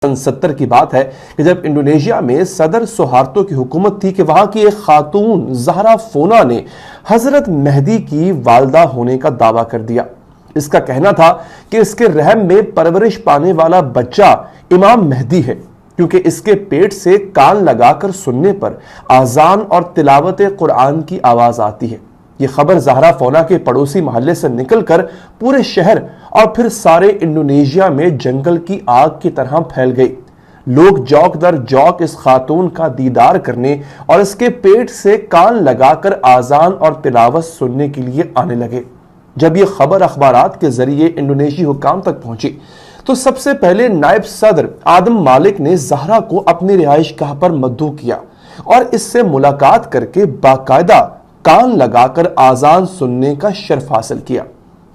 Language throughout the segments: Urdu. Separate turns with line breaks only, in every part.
70 کی بات ہے کہ جب انڈونیشیا میں صدر سہارتو کی حکومت تھی کہ وہاں کی ایک خاتون زہرا فونا نے حضرت مہدی کی والدہ ہونے کا دعویٰ کر دیا۔ اس کا کہنا تھا کہ اس کے رحم میں پرورش پانے والا بچہ امام مہدی ہے، کیونکہ اس کے پیٹ سے کان لگا کر سننے پر اذان اور تلاوت قرآن کی آواز آتی ہے۔ یہ خبر زہرا فونا کے پڑوسی محلے سے نکل کر پورے شہر اور پھر سارے انڈونیشیا میں جنگل کی آگ کی طرح پھیل گئی۔ لوگ جوک در جوک اس خاتون کا دیدار کرنے اور اس کے پیٹ سے کان لگا کر اذان اور تلاوت سننے کے لیے آنے لگے۔ جب یہ خبر اخبارات کے ذریعے انڈونیشی حکام تک پہنچی تو سب سے پہلے نائب صدر آدم مالک نے زہرا کو اپنی رہائش گاہ پر مدعو کیا اور اس سے ملاقات کر کے باقاعدہ کان لگا کر اذان سننے کا شرف حاصل کیا۔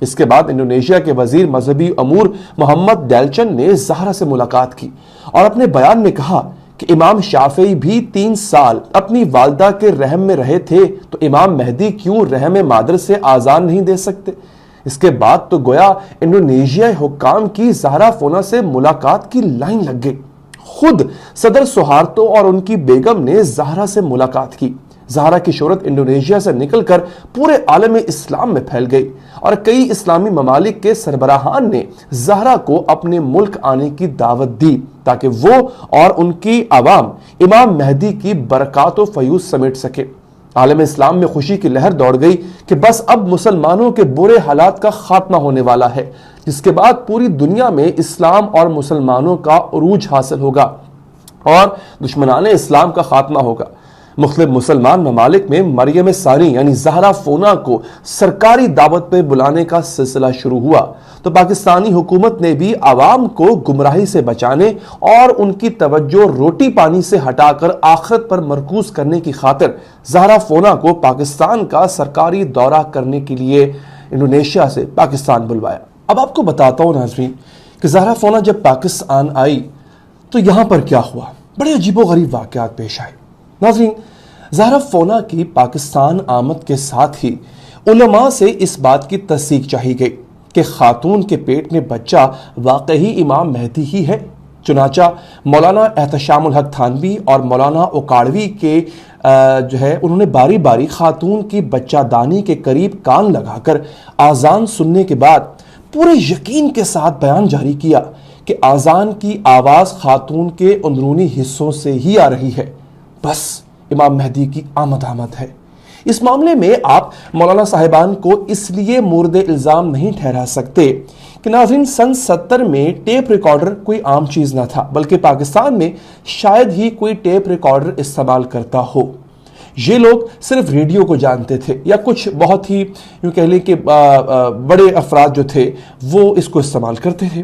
اس کے بعد انڈونیشیا کے وزیر مذہبی امور محمد ڈیلچن نے زہرا سے ملاقات کی اور اپنے بیان میں کہا کہ امام شافعی بھی 3 سال اپنی والدہ کے رحم میں رہے تھے، تو امام مہدی کیوں رحم مادر سے اذان نہیں دے سکتے؟ اس کے بعد تو گویا انڈونیشیائی حکام کی زہرا فونا سے ملاقات کی لائن لگ گئی۔ خود صدر سہارتو اور ان کی بیگم نے زہرا سے ملاقات کی۔ زہرا کی شہرت انڈونیشیا سے نکل کر پورے عالم اسلام میں پھیل گئی اور کئی اسلامی ممالک کے سربراہان نے زہرا کو اپنے ملک آنے کی دعوت دی تاکہ وہ اور ان کی عوام امام مہدی کی برکات و فیوز سمیٹ سکے۔ عالم اسلام میں خوشی کی لہر دوڑ گئی کہ بس اب مسلمانوں کے برے حالات کا خاتمہ ہونے والا ہے، جس کے بعد پوری دنیا میں اسلام اور مسلمانوں کا عروج حاصل ہوگا اور دشمنان اسلام کا خاتمہ ہوگا۔ مختلف مسلمان ممالک میں مریم ثانی یعنی زہرا فونا کو سرکاری دعوت پہ بلانے کا سلسلہ شروع ہوا تو پاکستانی حکومت نے بھی عوام کو گمراہی سے بچانے اور ان کی توجہ روٹی پانی سے ہٹا کر آخرت پر مرکوز کرنے کی خاطر زہرا فونا کو پاکستان کا سرکاری دورہ کرنے کے لیے انڈونیشیا سے پاکستان بلوایا۔ اب آپ کو بتاتا ہوں ناظرین کہ زہرا فونا جب پاکستان آئی تو یہاں پر کیا ہوا، بڑے عجیب و غریب واقعات پیش آئے۔ ناظرین، زہرا فونا کی پاکستان آمد کے ساتھ ہی علماء سے اس بات کی تصدیق چاہی گئی کہ خاتون کے پیٹ میں بچہ واقعی امام مہدی ہی ہے۔ چنانچہ مولانا احتشام الحق تھانوی اور مولانا اوکاڑوی کے انہوں نے باری باری خاتون کی بچہ دانی کے قریب کان لگا کر اذان سننے کے بعد پورے یقین کے ساتھ بیان جاری کیا کہ اذان کی آواز خاتون کے اندرونی حصوں سے ہی آ رہی ہے، بس امام مہدی کی آمد ہے۔ اس معاملے میں آپ مولانا صاحبان کو اس لیے مورد الزام نہیں ٹھہرا سکتے کہ ناظرین سن 70 میں ٹیپ ریکارڈر کوئی عام چیز نہ تھا، بلکہ پاکستان میں شاید ہی کوئی ٹیپ ریکارڈر استعمال کرتا ہو۔ یہ لوگ صرف ریڈیو کو جانتے تھے یا کچھ بہت ہی یوں کہہ لیں کہ بڑے افراد جو تھے وہ اس کو استعمال کرتے تھے۔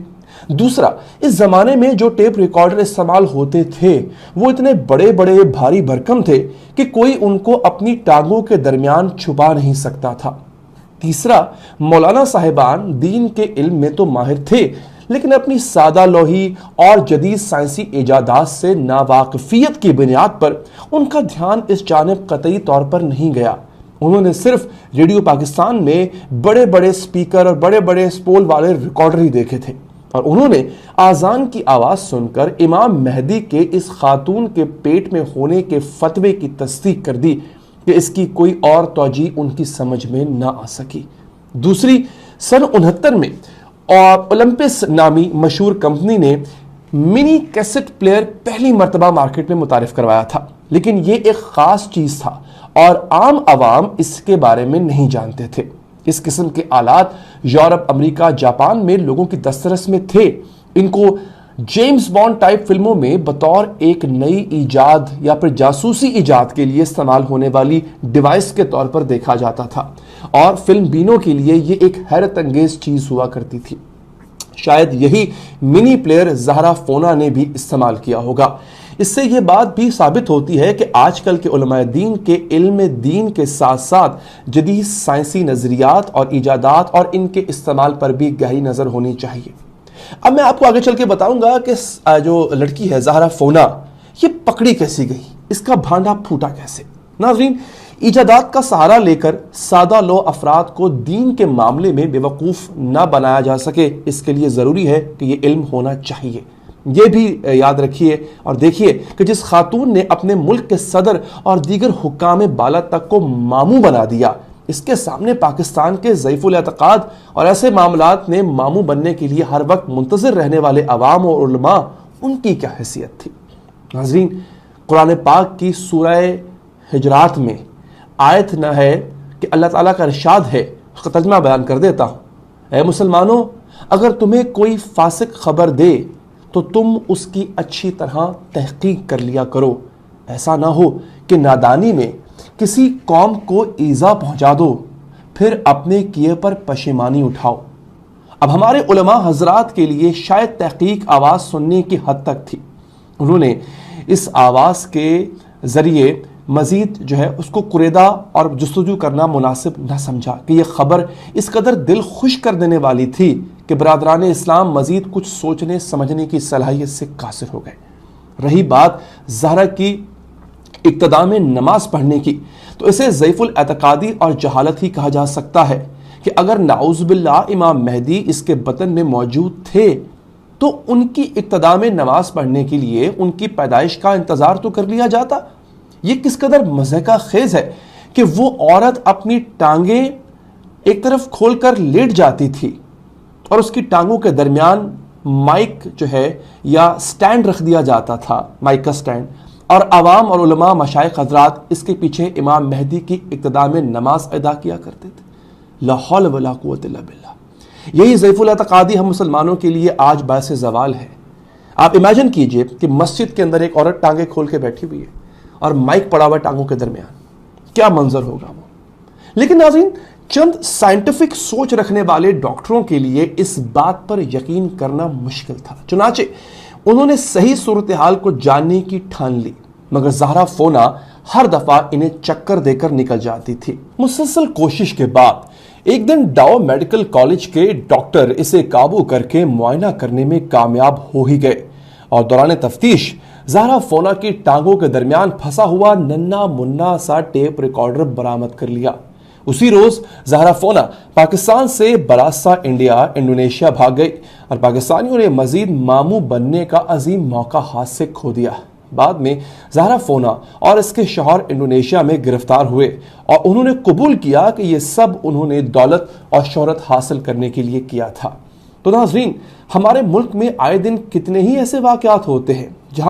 دوسرا، اس زمانے میں جو ٹیپ ریکارڈر استعمال ہوتے تھے وہ اتنے بڑے بڑے بھاری بھرکم تھے کہ کوئی ان کو اپنی ٹانگوں کے درمیان چھپا نہیں سکتا تھا۔ تیسرا، مولانا صاحبان دین کے علم میں تو ماہر تھے لیکن اپنی سادہ لوحی اور جدید سائنسی ایجادات سے ناواقفیت کی بنیاد پر ان کا دھیان اس جانب قطعی طور پر نہیں گیا۔ انہوں نے صرف ریڈیو پاکستان میں بڑے بڑے سپیکر اور بڑے بڑے سپول والے ریکارڈر ہی دیکھے تھے اور انہوں نے اذان کی آواز سن کر امام مہدی کے اس خاتون کے پیٹ میں ہونے کے فتوے کی تصدیق کر دی کہ اس کی کوئی اور توجیہ ان کی سمجھ میں نہ آ سکی۔ دوسری، سن 69 میں اولمپس نامی مشہور کمپنی نے منی کیسٹ پلیئر پہلی مرتبہ مارکیٹ میں متعارف کروایا تھا، لیکن یہ ایک خاص چیز تھا اور عام عوام اس کے بارے میں نہیں جانتے تھے۔ اس قسم کے آلات یورپ، امریکہ، جاپان میں لوگوں کی دسترس میں تھے۔ ان کو جیمز بانڈ ٹائپ فلموں میں بطور ایک نئی ایجاد یا پھر جاسوسی ایجاد کے لیے استعمال ہونے والی ڈیوائس کے طور پر دیکھا جاتا تھا اور فلم بینوں کے لیے یہ ایک حیرت انگیز چیز ہوا کرتی تھی۔ شاید یہی منی پلیئر زہرا فونا نے بھی استعمال کیا ہوگا۔ اس سے یہ بات بھی ثابت ہوتی ہے کہ آج کل کے علماء دین کے علم دین کے ساتھ ساتھ جدید سائنسی نظریات اور ایجادات اور ان کے استعمال پر بھی گہری نظر ہونی چاہیے۔ اب میں آپ کو آگے چل کے بتاؤں گا کہ جو لڑکی ہے زہرا فونا یہ پکڑی کیسی گئی، اس کا بھانڈا پھوٹا کیسے۔ ناظرین، ایجادات کا سہارا لے کر سادہ لو افراد کو دین کے معاملے میں بے وقوف نہ بنایا جا سکے، اس کے لیے ضروری ہے کہ یہ علم ہونا چاہیے۔ یہ بھی یاد رکھیے اور دیکھیے کہ جس خاتون نے اپنے ملک کے صدر اور دیگر حکام بالا تک کو ماموں بنا دیا، اس کے سامنے پاکستان کے ضعیف الاعتقاد اور ایسے معاملات میں ماموں بننے کے لیے ہر وقت منتظر رہنے والے عوام اور علماء، ان کی کیا حیثیت تھی؟ ناظرین، قرآن پاک کی سورہ حجرات میں آیت نہ ہے کہ اللہ تعالیٰ کا ارشاد ہے، اس کا ترجمہ بیان کر دیتا ہوں۔ اے مسلمانوں، اگر تمہیں کوئی فاسق خبر دے تو تم اس کی اچھی طرح تحقیق کر لیا کرو، ایسا نہ ہو کہ نادانی میں کسی قوم کو ایذا پہنچا دو، پھر اپنے کیے پر پشیمانی اٹھاؤ۔ اب ہمارے علماء حضرات کے لیے شاید تحقیق آواز سننے کی حد تک تھی، انہوں نے اس آواز کے ذریعے مزید اس کو قریدہ اور جستجو کرنا مناسب نہ سمجھا کہ یہ خبر اس قدر دل خوش کر دینے والی تھی کہ برادران اسلام مزید کچھ سوچنے سمجھنے کی صلاحیت سے قاصر ہو گئے۔ رہی بات زہرا کی ابتدا میں نماز پڑھنے کی، تو اسے ضعیف الاعتقادی اور جہالت ہی کہا جا سکتا ہے کہ اگر نعوذ باللہ امام مہدی اس کے بطن میں موجود تھے تو ان کی ابتدا میں نماز پڑھنے کے لیے ان کی پیدائش کا انتظار تو کر لیا جاتا۔ یہ کس قدر مضحکہ خیز ہے کہ وہ عورت اپنی ٹانگیں ایک طرف کھول کر لیٹ جاتی تھی اور اس کی ٹانگوں کے درمیان مائک یا سٹینڈ رکھ دیا جاتا تھا، مائک کا سٹینڈ، اور عوام اور علماء مشائخ حضرات اس کے پیچھے امام مہدی کی ابتدا میں نماز ادا کیا کرتے تھے۔ لا حول ولا قوت الا باللہ۔ یہی ضعیف الاعتقادی ہم مسلمانوں کے لیے آج باعث زوال ہے۔ آپ امیجن کیجئے کہ مسجد کے اندر ایک عورت ٹانگیں کھول کے بیٹھی ہوئی ہے اور مائک پڑا ہوا ٹانگوں کے درمیان، کیا منظر ہوگا وہ۔ لیکن ناظرین، چند سائنٹیفک سوچ رکھنے والے ڈاکٹروں کے لیے اس بات پر یقین کرنا مشکل تھا، چنانچہ انہوں نے صحیح صورتحال کو جاننے کی ٹھان لی، مگر زہرا فونا ہر دفعہ انہیں چکر دے کر نکل جاتی تھی۔ مسلسل کوشش کے بعد ایک دن ڈاؤ میڈیکل کالج کے ڈاکٹر اسے قابو کر کے معائنہ کرنے میں کامیاب ہو ہی گئے اور دوران تفتیش زہرا فونا کی ٹانگوں کے درمیان پھنسا ہوا ننا منا سا ٹیپ ریکارڈر برآمد کر لیا۔ اسی روز زہرا فونا پاکستان سے براسا انڈونیشیا بھاگ گئی اور پاکستانیوں نے مزید ماموں بننے کا عظیم موقع ہاتھ سے کھو دیا۔ بعد میں زہرا فونا اور اس کے شوہر انڈونیشیا میں گرفتار ہوئے اور انہوں نے قبول کیا کہ یہ سب انہوں نے دولت اور شہرت حاصل کرنے کے لیے کیا تھا۔ تو ناظرین، ہمارے ملک میں آئے دن کتنے ہی ایسے واقعات ہوتے ہیں